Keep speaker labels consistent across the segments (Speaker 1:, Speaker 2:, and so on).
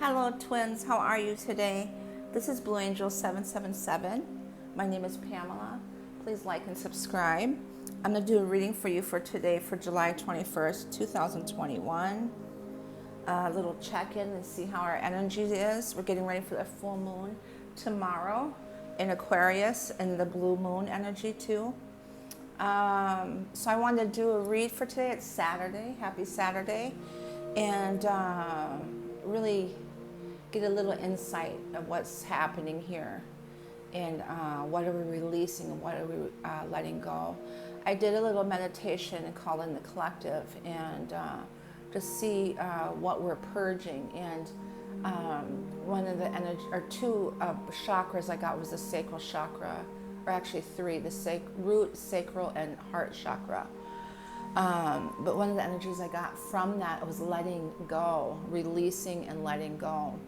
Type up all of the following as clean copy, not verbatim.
Speaker 1: Hello twins, how are you today? This is Blue Angel 777. My name is Pamela. Please like and subscribe. I'm going to do a reading for you for today for July 21st, 2021. A little check-in and see how our energy is. We're getting ready for the full moon tomorrow in Aquarius and the blue moon energy too. So I wanted to do a read for today. It's Saturday. Happy Saturday. And really get a little insight of what's happening here and what are we releasing and what are we letting go. I did a little meditation called In the Collective and to see what we're purging. And one of the energy, or two chakras I got was the sacral chakra, or actually three, the root, sacral, and heart chakra. But one of the energies I got from that was letting go, releasing and letting go.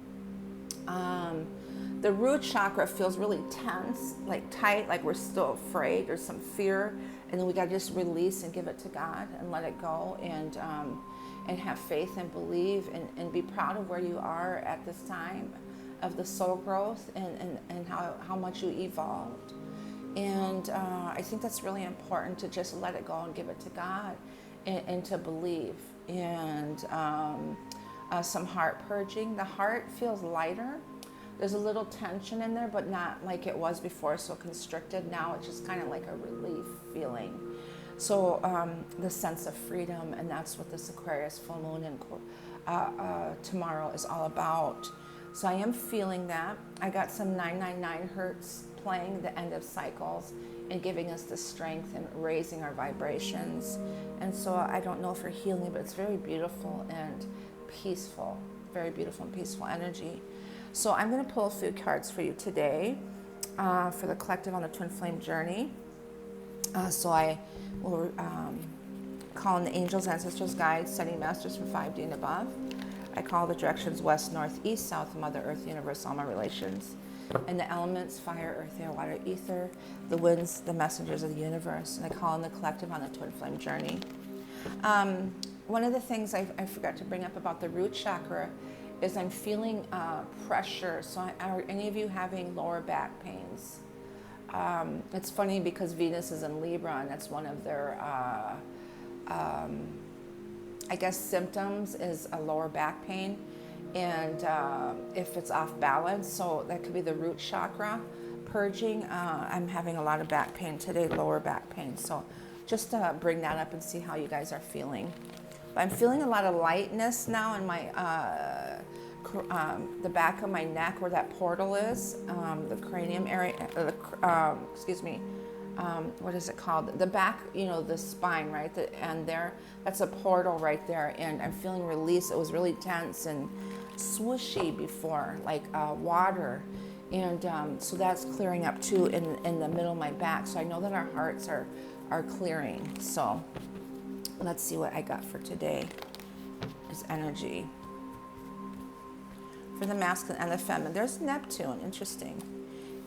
Speaker 1: The root chakra feels really tense, like tight, like we're still afraid, there's some fear, and then we got to just release and give it to God and let it go, and have faith and believe and be proud of where you are at this time of the soul growth and how much you evolved. And I think that's really important, to just let it go and give it to God and to believe. And some heart purging. The heart feels lighter. There's a little tension in there, but not like it was before, so constricted. Now it's just kind of like a relief feeling. So the sense of freedom, and that's what this Aquarius full moon and tomorrow is all about. So I am feeling that. I got some 999 hertz playing the end of cycles and giving us the strength and raising our vibrations. And so I don't know if we're healing, but it's very beautiful and peaceful, very beautiful and peaceful energy. So I'm going to pull a few cards for you today for the collective on the Twin Flame journey. So I will call in the angels, ancestors, guides, setting masters from 5D and above. I call the directions west, north, east, south, Mother Earth, universe, all my relations. And the elements, fire, earth, air, water, ether, the winds, the messengers of the universe. And I call in the collective on the Twin Flame journey. One of the things I forgot to bring up about the root chakra is I'm feeling pressure. So are any of you having lower back pains? It's funny because Venus is in Libra, and that's one of their, I guess, symptoms is a lower back pain. And if it's off balance, so that could be the root chakra purging. I'm having a lot of back pain today, lower back pain. So just bring that up and see how you guys are feeling. But I'm feeling a lot of lightness now in my the back of my neck where that portal is, the cranium area, what is it called? The back, the spine, right? The end there, that's a portal right there. And I'm feeling release. It was really tense and swooshy before, like water. And so that's clearing up too in the middle of my back. So I know that our hearts are clearing. So let's see what I got for today is energy. For the masculine and the feminine, there's Neptune, interesting.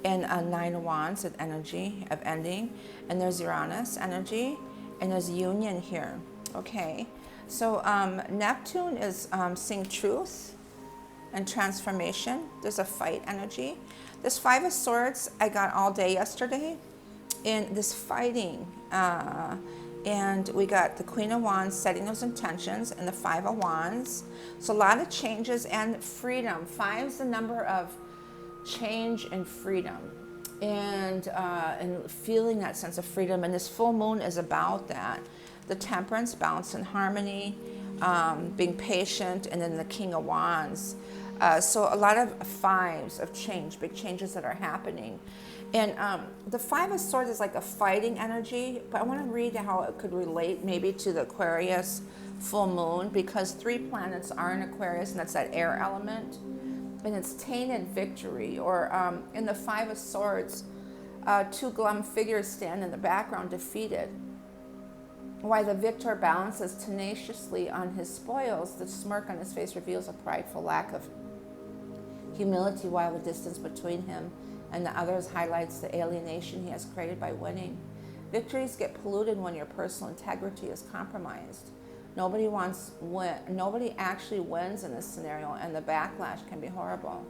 Speaker 1: And 9 of Wands with energy of ending. And there's Uranus energy. And there's union here. Okay. So Neptune is seeing truth and transformation. There's a fight energy. This 5 of Swords I got all day yesterday. And this fighting. And we got the Queen of Wands setting those intentions and the 5 of Wands. So a lot of changes and freedom. 5 is the number of change and freedom, and feeling that sense of freedom. And this full moon is about that. The Temperance, balance and harmony, being patient, and then the King of Wands. So a lot of 5s of change, big changes that are happening. And the 5 of Swords is like a fighting energy, but I want to read how it could relate maybe to the Aquarius full moon, because 3 planets are in Aquarius, and that's that air element. And it's tainted victory, or in the 5 of Swords, 2 glum figures stand in the background defeated. While the victor balances tenaciously on his spoils, the smirk on his face reveals a prideful lack of humility, while the distance between him and the others highlights the alienation he has created by winning. Victories get polluted when your personal integrity is compromised. Nobody actually wins in this scenario, and the backlash can be horrible.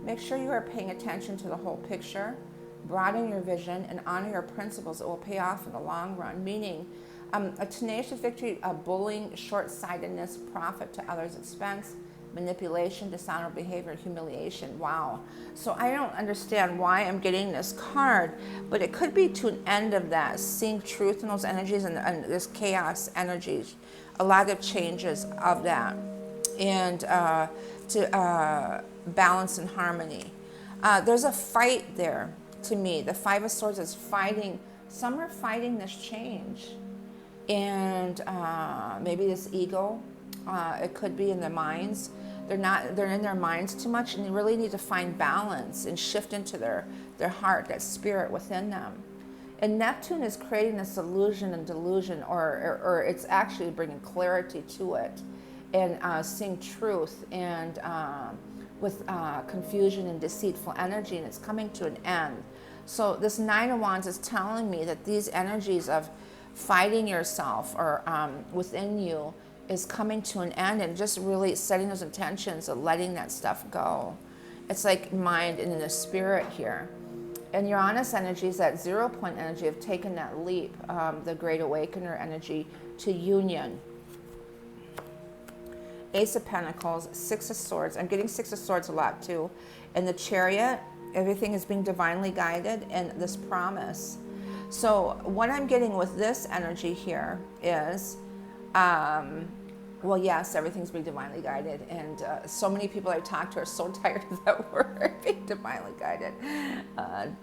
Speaker 1: Make sure you are paying attention to the whole picture, broaden your vision, and honor your principles. It will pay off in the long run, meaning a tenacious victory, a bullying, short-sightedness, profit to others' expense, manipulation, dishonorable behavior, humiliation. Wow. So I don't understand why I'm getting this card, but it could be to an end of that, seeing truth in those energies and this chaos energies, a lot of changes of that, and to balance and harmony. There's a fight there to me. The Five of Swords is fighting. Some are fighting this change. And maybe this ego, it could be in their minds. They're in their minds too much, and they really need to find balance and shift into their heart, that spirit within them. And Neptune is creating this illusion and delusion, or it's actually bringing clarity to it, and seeing truth, and with confusion and deceitful energy, and it's coming to an end. So this Nine of Wands is telling me that these energies of fighting yourself or within you is coming to an end, and just really setting those intentions of letting that stuff go. It's like mind and the spirit here. And Uranus energy is that 0 point energy of taking that leap, the Great Awakener energy to union. Ace of Pentacles, Six of Swords. I'm getting Six of Swords a lot too. And the Chariot, everything is being divinely guided, and this promise. So what I'm getting with this energy here is, well, yes, everything's being divinely guided. And so many people I talk to are so tired of that word, being divinely guided.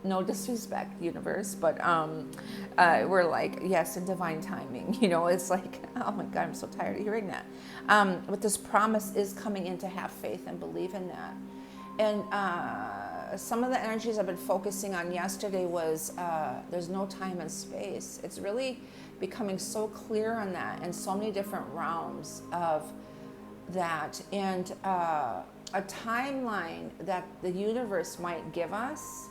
Speaker 1: No disrespect, universe, but we're like, yes, in divine timing. You know, it's like, oh my God, I'm so tired of hearing that. But this promise is coming in to have faith and believe in that. And some of the energies I've been focusing on yesterday was there's no time and space. It's really becoming so clear on that in so many different realms of that. And a timeline that the universe might give us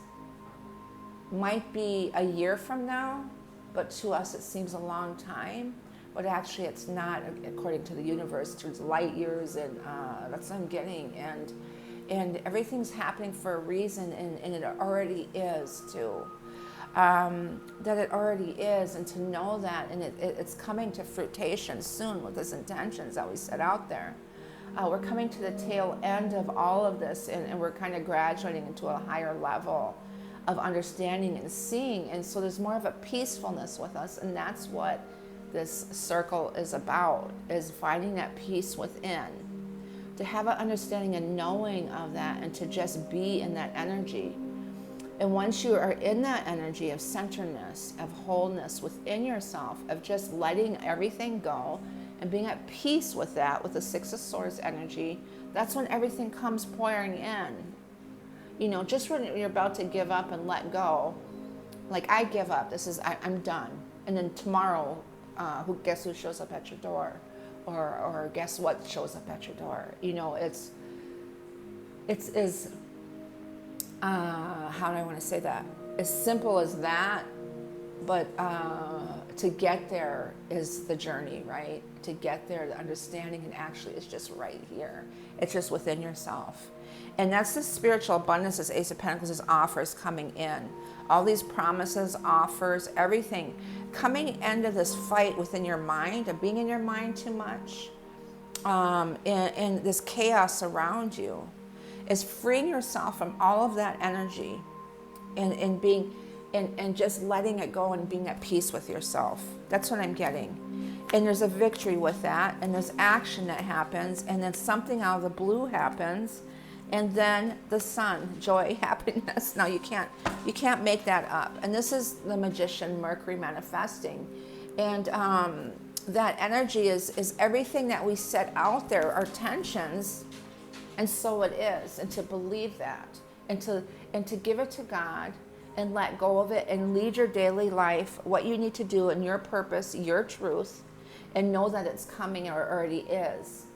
Speaker 1: might be a year from now, but to us it seems a long time. But actually it's not, according to the universe. It's light years, and that's what I'm getting. And everything's happening for a reason, and it already is too. That it already is, and to know that, and it's coming to fruition soon with these intentions that we set out there. We're coming to the tail end of all of this, and we're kind of graduating into a higher level of understanding and seeing. And so there's more of a peacefulness with us, and that's what this circle is about, is finding that peace within. To have an understanding and knowing of that, and to just be in that energy. And once you are in that energy of centeredness, of wholeness within yourself, of just letting everything go and being at peace with that, with the Six of Swords energy, that's when everything comes pouring in. You know, just when you're about to give up and let go, like I give up, I'm done. And then tomorrow, guess who shows up at your door? Or guess what shows up at your door? You know, it's how do I want to say that? As simple as that, but to get there is the journey, right? To get there, the understanding, and actually it's just right here. It's just within yourself. And that's the spiritual abundance, this Ace of Pentacles, this offers coming in. All these promises, offers, everything coming into this fight within your mind, of being in your mind too much, and this chaos around you, is freeing yourself from all of that energy, and being, and just letting it go and being at peace with yourself. That's what I'm getting. And there's a victory with that, and there's action that happens, and then something out of the blue happens, and then the sun, joy, happiness. Now you can't make that up. And this is the magician Mercury manifesting. And that energy is everything that we set out there, our tensions, and so it is. And to believe that, and to give it to God, and let go of it, and lead your daily life, what you need to do, and your purpose, your truth, and know that it's coming, or already is.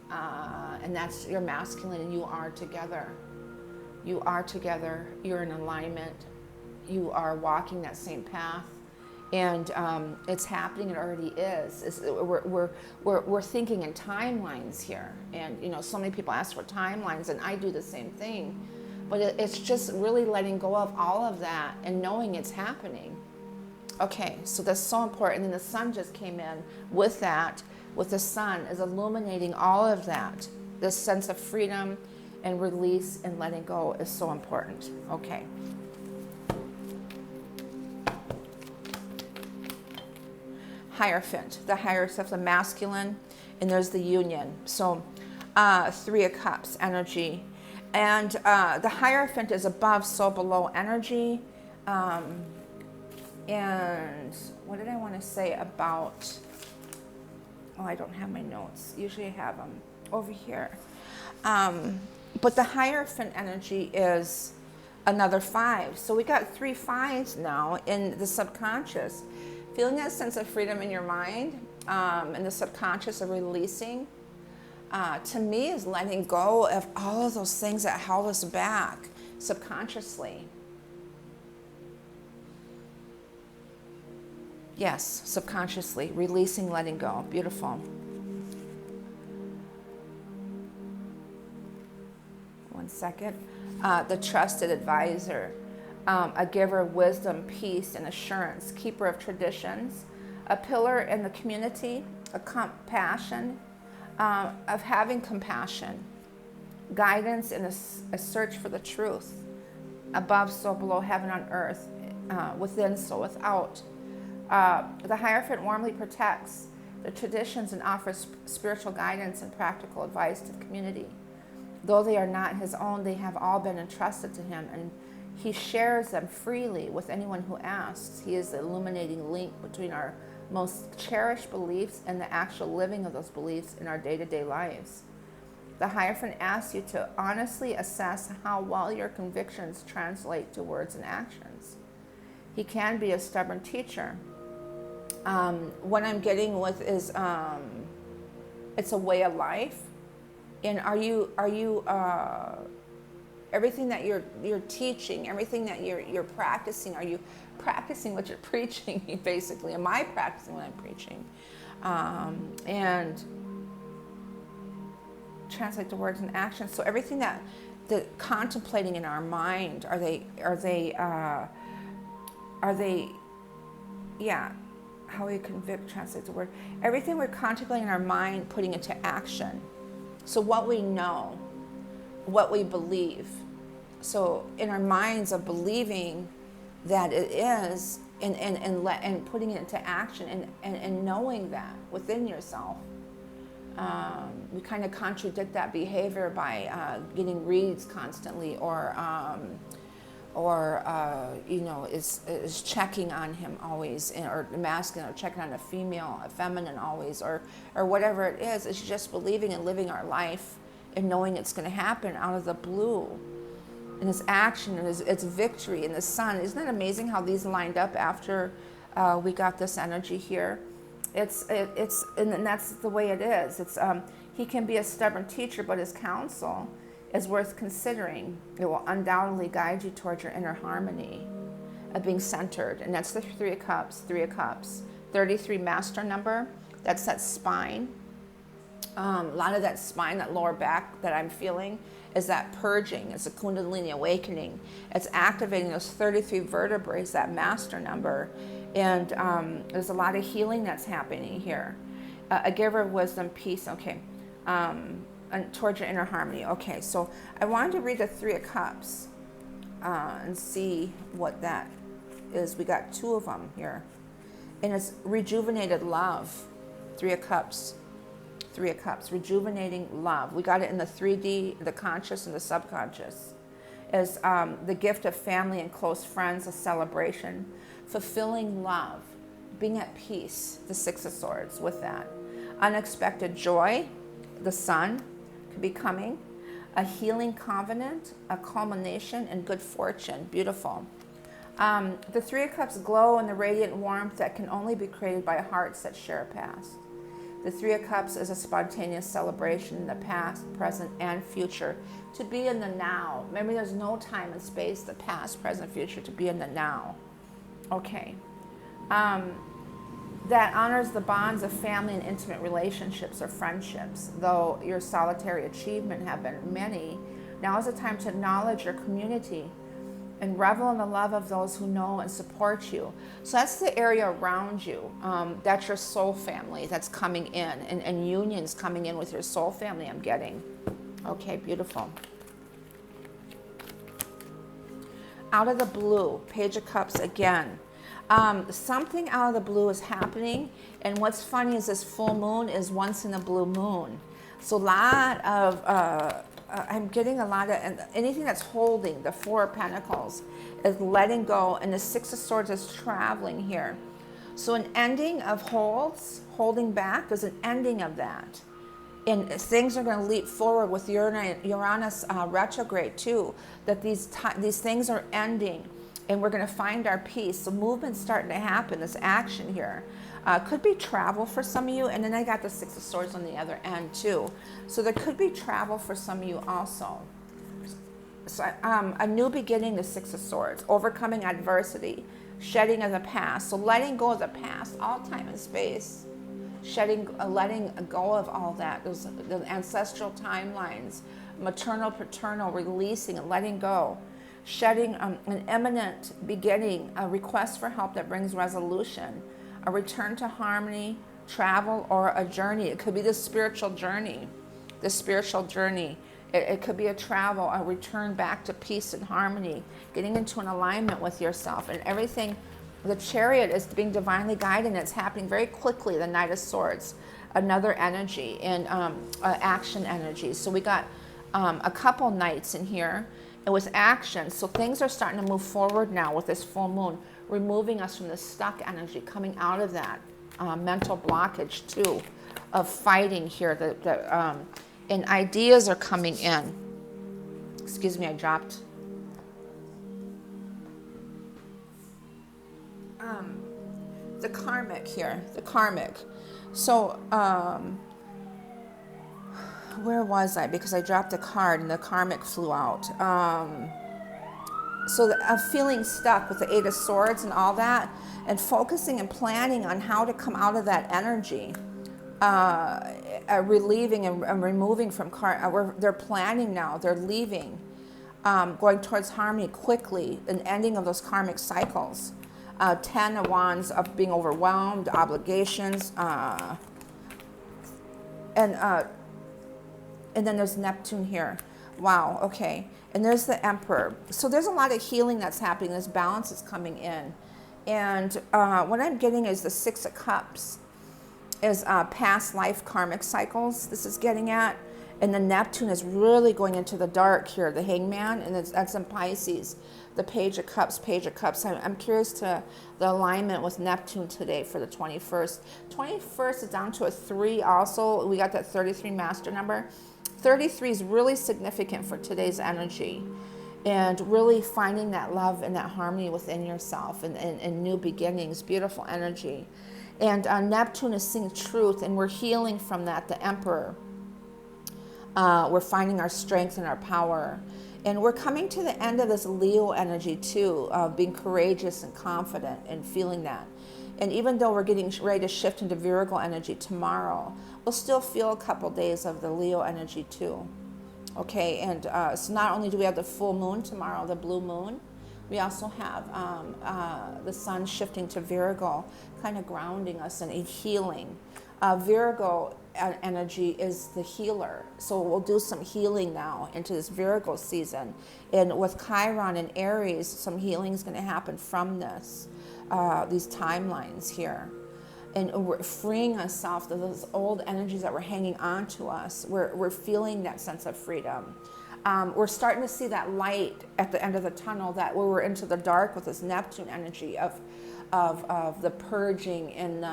Speaker 1: And that's your masculine, and you are together. You are together. You're in alignment. You are walking that same path. And it's happening. It already is. We're thinking in timelines here, and so many people ask for timelines, and I do the same thing. But it's just really letting go of all of that and knowing it's happening. Okay, so that's so important. And then the sun just came in with that. With the sun is illuminating all of that. This sense of freedom and release and letting go is so important. Okay. Hierophant. The Hierophant, the masculine, and there's the union. So 3 of Cups energy. And the Hierophant is above, so below energy. And what did I want to say about, oh, I don't have my notes. Usually I have them over here. But the Hierophant energy is another 5. So we got 3 5s now in the subconscious. Feeling that sense of freedom in your mind and the subconscious of releasing, to me, is letting go of all of those things that held us back subconsciously. Yes, subconsciously, releasing, letting go. Beautiful. One second. The trusted advisor. A giver of wisdom, peace, and assurance, keeper of traditions, a pillar in the community, a compassion, of having compassion, guidance in a search for the truth, above, so below, heaven on earth, within, so without. The Hierophant warmly protects the traditions and offers spiritual guidance and practical advice to the community. Though they are not his own, they have all been entrusted to him, and he shares them freely with anyone who asks. He is the illuminating link between our most cherished beliefs and the actual living of those beliefs in our day-to-day lives. The Hierophant asks you to honestly assess how well your convictions translate to words and actions. He can be a stubborn teacher. What I'm getting with is it's a way of life. And are you everything that you're teaching, everything that you're practicing, are you practicing what you're preaching, basically? Am I practicing what I'm preaching? And translate the words and actions. So everything that contemplating in our mind, are they how we convict, translate the word. Everything we're contemplating in our mind, putting into action. So what we know, what we believe. So in our minds of believing that it is, and putting it into action, and knowing that within yourself. We kind of contradict that behavior by getting reads constantly, or is checking on him always, or the masculine, or checking on a female, a feminine always, or whatever it is. It's just believing and living our life and knowing it's going to happen out of the blue. And it's action, and it's victory in the sun. Isn't it amazing how these lined up after we got this energy here? It's and that's the way it is. It's he can be a stubborn teacher, but his counsel is worth considering. It will undoubtedly guide you towards your inner harmony of being centered. And that's the 3 of Cups, 3 of Cups. 33 master number, that's that spine. A lot of that spine, that lower back that I'm feeling, is that purging. It's a Kundalini awakening. It's activating those 33 vertebrae, that master number. And there's a lot of healing that's happening here. A giver of wisdom, peace, okay. And towards your inner harmony. Okay, so I wanted to read the 3 of Cups and see what that is. We got 2 of them here. And it's rejuvenated love. 3 of Cups. 3 of Cups, rejuvenating love. We got it in the 3D, the conscious and the subconscious. Is the gift of family and close friends, a celebration, fulfilling love, being at peace, the 6 of Swords with that. Unexpected joy, the sun could be coming, a healing covenant, a culmination, and good fortune. Beautiful. The 3 of Cups glow in the radiant warmth that can only be created by hearts that share a past. The 3 of Cups is a spontaneous celebration in the past, present, and future. To be in the now. Remember, there's no time and space, the past, present, future, to be in the now. Okay. that honors the bonds of family and intimate relationships or friendships. Though your solitary achievement have been many, now is the time to acknowledge your community and revel in the love of those who know and support you. So that's the area around you. That's your soul family that's coming in, and unions coming in with your soul family I'm getting. Okay, beautiful. Out of the blue, Page of Cups again. Something out of the blue is happening, and what's funny is this full moon is once in a blue moon. So a lot of, I'm getting a lot of, anything that's holding, the Four of Pentacles is letting go, and the Six of Swords is traveling here. So an ending of holding back, there's an ending of that. And things are going to leap forward with Uranus retrograde too, that these things are ending and we're going to find our peace. So movement's starting to happen, this action here. Could be travel for some of you, and then I got the Six of Swords on the other end too. So there could be travel for some of you also. So a new beginning, the Six of Swords, overcoming adversity, shedding of the past. So letting go of the past, all time and space. Letting go of all that, the ancestral timelines, maternal, paternal, releasing and letting go. Shedding an imminent beginning, a request for help that brings resolution, a return to harmony, travel, or a journey. It could be the spiritual journey. It could be a travel, a return back to peace and harmony, getting into an alignment with yourself and everything. The Chariot is being divinely guided, and it's happening very quickly. The Knight of Swords, another energy, and action energy. So we got a couple knights in here. It was action. So things are starting to move forward now with this full moon, removing us from the stuck energy, coming out of that mental blockage too, of fighting here. And ideas are coming in. Excuse me, I dropped. The karmic here, the karmic. So, where was I? Because I dropped a card and the karmic flew out. So I'm feeling stuck with the Eight of Swords and all that, and focusing and planning on how to come out of that energy, relieving and removing from they're planning now, they're leaving, going towards harmony quickly, an ending of those karmic cycles. 10 of Wands of being overwhelmed, obligations, and then there's Neptune here. Wow, okay. And there's the Emperor. So there's a lot of healing that's happening. This balance is coming in. And what I'm getting is the Six of Cups is past life karmic cycles this is getting at. And the Neptune is really going into the dark here, the Hangman, and that's in Pisces. The Page of Cups, Page of Cups. I'm curious to the alignment with Neptune today for the 21st. 21st is down to a 3 also. We got that 33 master number. 33 is really significant for today's energy, and really finding that love and that harmony within yourself and new beginnings, beautiful energy. And Neptune is seeing truth, and we're healing from that, the Emperor. We're finding our strength and our power. And we're coming to the end of this Leo energy too, of being courageous and confident and feeling that. And even though we're getting ready to shift into Virgo energy tomorrow, we'll still feel a couple days of the Leo energy too. Okay, and so not only do we have the full moon tomorrow, the blue moon, we also have the sun shifting to Virgo, kind of grounding us and healing. Virgo energy is the healer. So we'll do some healing now into this Virgo season. And with Chiron and Aries, some healing is going to happen from this, these timelines here. And we're freeing ourselves of those old energies that were hanging on to us. We're feeling that sense of freedom. We're starting to see that light at the end of the tunnel, that where we're into the dark with this Neptune energy of the purging and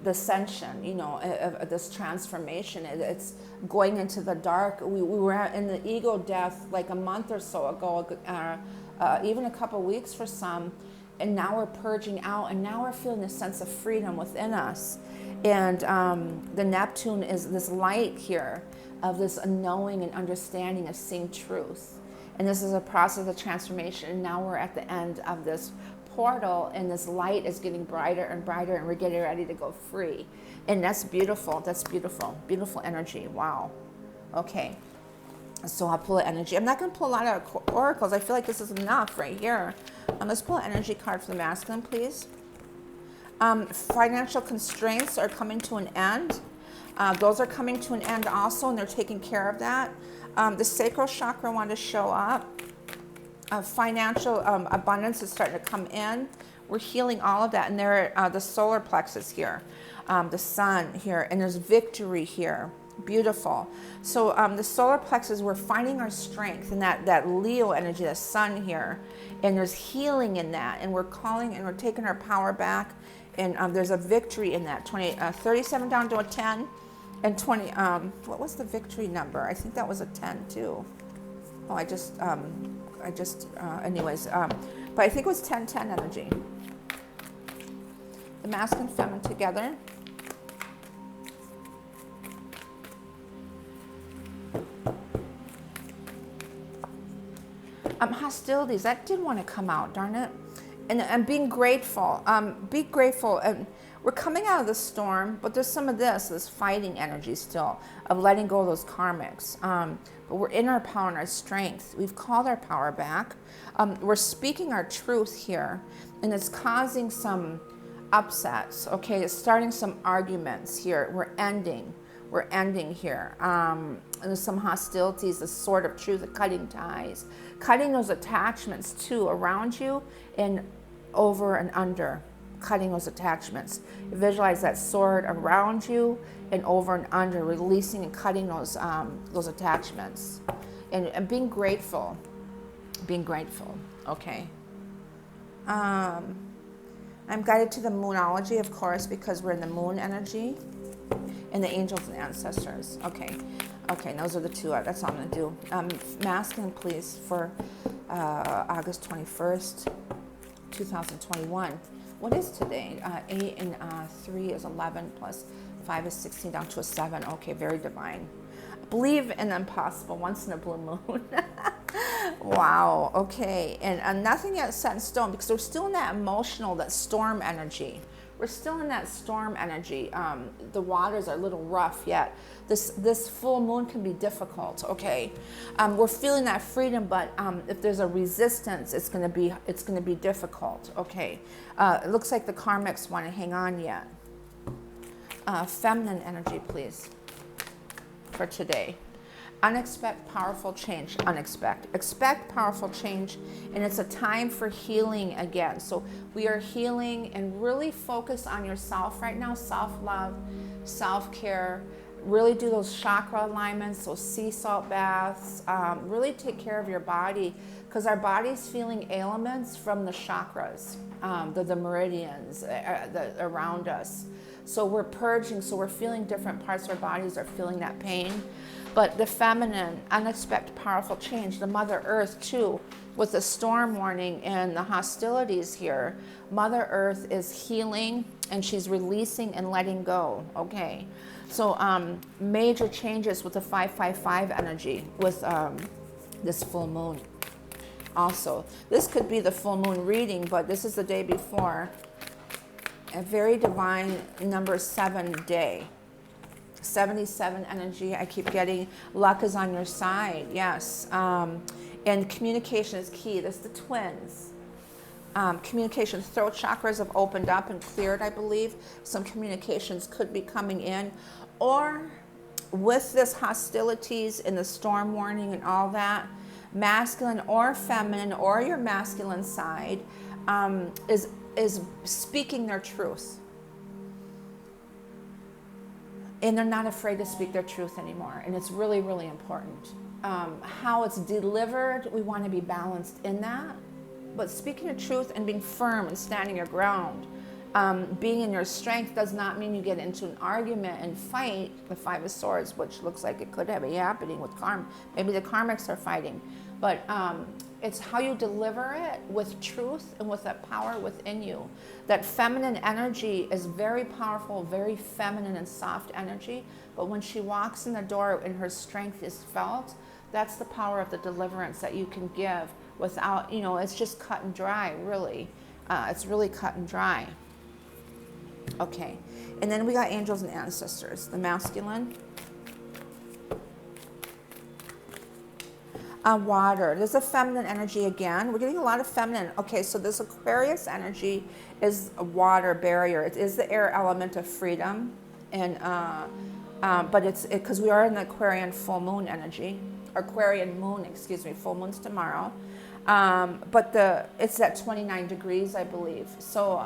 Speaker 1: the ascension, you know, of this transformation. It's going into the dark. We were in the ego death like a month or so ago, even a couple weeks for some, and now we're purging out, and now we're feeling a sense of freedom within us. And the Neptune is this light here of this knowing and understanding of seeing truth. And this is a process of transformation. And now we're at the end of this portal, and this light is getting brighter and brighter, and we're getting ready to go free. And that's beautiful. That's beautiful. Beautiful energy. Wow. Okay. So I'll pull an energy. I'm not going to pull a lot of oracles. I feel like this is enough right here. Let's pull an energy card for the masculine, please. Financial constraints are coming to an end. Those are coming to an end also, and they're taking care of that. The sacral chakra wanted to show up. Financial abundance is starting to come in. We're healing all of that. And there, the solar plexus here, the sun here, and there's victory here. Beautiful. So the solar plexus, we're finding our strength in that Leo energy, the sun here, and there's healing in that, and we're calling and we're taking our power back, and there's a victory in that. 37 down to a 10, and 20. What was the victory number? I think that was a 10 too. Oh, anyways, but I think it was 10-10 energy. The masculine and feminine together. Hostilities, that did want to come out, darn it. And being grateful, be grateful. And we're coming out of the storm, but there's some of this fighting energy still, of letting go of those karmics. But we're in our power and our strength. We've called our power back. We're speaking our truth here, and it's causing some upsets, okay? It's starting some arguments here. We're ending here. And there's some hostilities, the sword of truth, the cutting ties, cutting those attachments too around you and over and under, cutting those attachments. Visualize that sword around you and over and under, releasing and cutting those attachments, and being grateful, okay? I'm guided to the moonology, of course, because we're in the moon energy, and the angels and ancestors. Okay, those are the two. That's all I'm going to do. Masculine, please, for August 21st, 2021. What is today? 8 and 3 is 11, plus 5 is 16, down to a 7. Okay, very divine. Believe in the impossible once in a blue moon. Wow, okay. And nothing yet set in stone, because we're still in that emotional, that storm energy. We're still in that storm energy. The waters are a little rough yet. This full moon can be difficult. Okay, we're feeling that freedom, but if there's a resistance, it's going to be difficult. Okay, it looks like the karmics want to hang on yet. Feminine energy, please, for today. Unexpect powerful change. Expect powerful change, and it's a time for healing again. So we are healing, and really focus on yourself right now. Self-love, self-care. Really do those chakra alignments, those sea salt baths. Really take care of your body, because our body's feeling ailments from the chakras, the meridians around us. So we're purging, so we're feeling different parts of our bodies are feeling that pain. But the feminine, unexpected, powerful change, the Mother Earth too, with the storm warning and the hostilities here, Mother Earth is healing, and she's releasing and letting go, okay? So major changes with the 555 energy with this full moon. Also, this could be the full moon reading, but this is the day before. A very divine number 7 day. 77 energy, I keep getting. Luck is on your side, yes. And communication is key. This is the twins. Communication, throat chakras have opened up and cleared, I believe. Some communications could be coming in. Or with this hostilities and the storm warning and all that, masculine or feminine, or your masculine side, is speaking their truth. And they're not afraid to speak their truth anymore. And it's really, really important. How it's delivered, we want to be balanced in that. But speaking the truth and being firm and standing your ground, being in your strength, does not mean you get into an argument and fight. The 5 of Swords, which looks like it could be happening with karma. Maybe the karmics are fighting. But it's how you deliver it with truth and with that power within you. That feminine energy is very powerful, very feminine and soft energy. But when she walks in the door and her strength is felt, That's the power of the deliverance that you can give without, you know, it's just cut and dry, really. It's really cut and dry. Okay, and then we got angels and ancestors. The masculine. Water. There's a feminine energy again. We're getting a lot of feminine. Okay, so this Aquarius energy is a water barrier. It is the air element of freedom, and but it's because we are in the Aquarian full moon energy. Aquarian moon, excuse me. Full moon's tomorrow. But it's at 29 degrees, I believe. So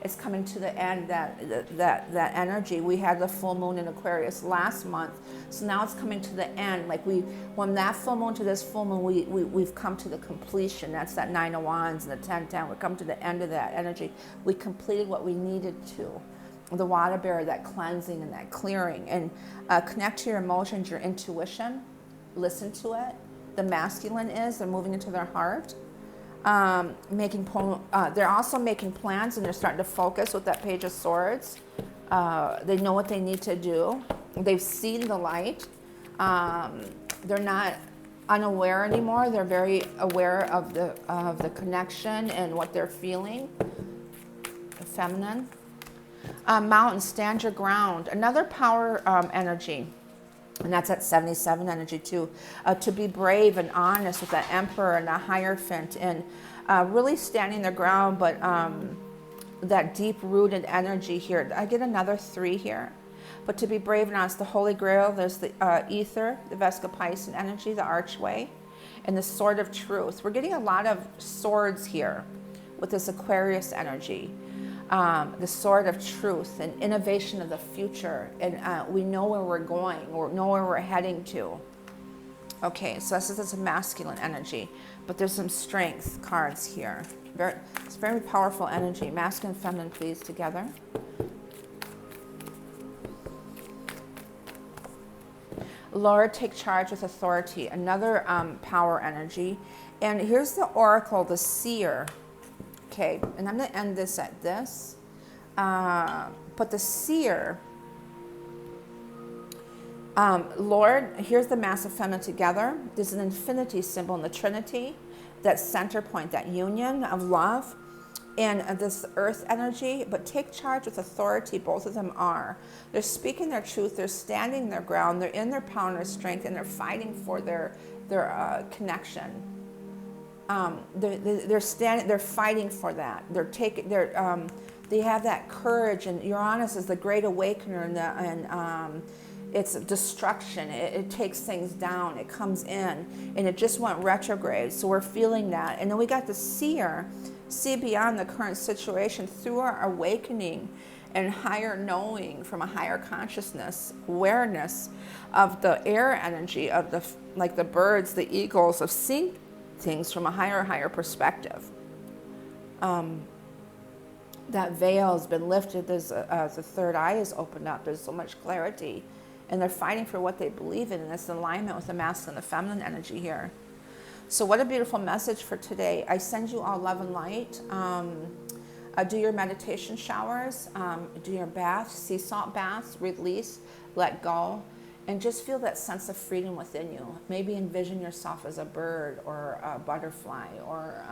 Speaker 1: it's coming to the end, that energy. We had the full moon in Aquarius last month, so now it's coming to the end. Like when that full moon to this full moon, we've come to the completion. That's that 9 of Wands and the 10-10. We've come to the end of that energy. We completed what we needed to. The water bearer, that cleansing and that clearing, and connect to your emotions, your intuition. Listen to it. The masculine is, they're moving into their heart, they're also making plans, and they're starting to focus with that Page of Swords. They know what they need to do. They've seen the light. They're not unaware anymore. They're very aware of the connection and what they're feeling. The feminine. Mountain, stand your ground. Another power energy. And that's at 77 energy too. To be brave and honest with the Emperor and the Hierophant, and really standing their ground, but that deep-rooted energy here. I get another 3 here. But to be brave and honest, the Holy Grail, there's the Ether, the Vesica-Piscean energy, the Archway, and the Sword of Truth. We're getting a lot of swords here with this Aquarius energy. The Sword of Truth and innovation of the future, and we know where we're going, or know where we're heading to. Okay, so this is a masculine energy, but there's some strength cards here. It's very powerful energy. Masculine and feminine, please, together. Lord, take charge with authority. Another power energy. And here's the Oracle, the Seer. Okay, and I'm going to end this at this. But the Seer, Lord, here's the massive feminine together. There's an infinity symbol in the Trinity, that center point, that union of love, and this earth energy. But take charge with authority, both of them are. They're speaking their truth, they're standing their ground, they're in their power and their strength, and they're fighting for their connection. They're fighting for that. They have that courage, and Uranus is the great awakener, and it's destruction. It takes things down. It comes in, and it just went retrograde. So we're feeling that. And then we got the Seer, see beyond the current situation through our awakening and higher knowing from a higher consciousness, awareness of the air energy of like the birds, the eagles, of seeing things from a higher perspective. That veil has been lifted as the third eye is opened up. There's so much clarity, and they're fighting for what they believe in, and it's in alignment with the masculine and the feminine energy here. So what a beautiful message for today. I send you all love and light. Do your meditation showers, do your baths, sea salt baths, release, let go, and just feel that sense of freedom within you. Maybe envision yourself as a bird or a butterfly or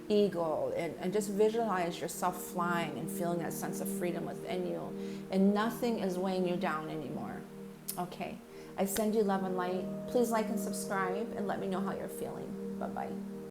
Speaker 1: eagle, and just visualize yourself flying and feeling that sense of freedom within you, and nothing is weighing you down anymore. Okay, I send you love and light. Please like and subscribe, and let me know how you're feeling. Bye-bye.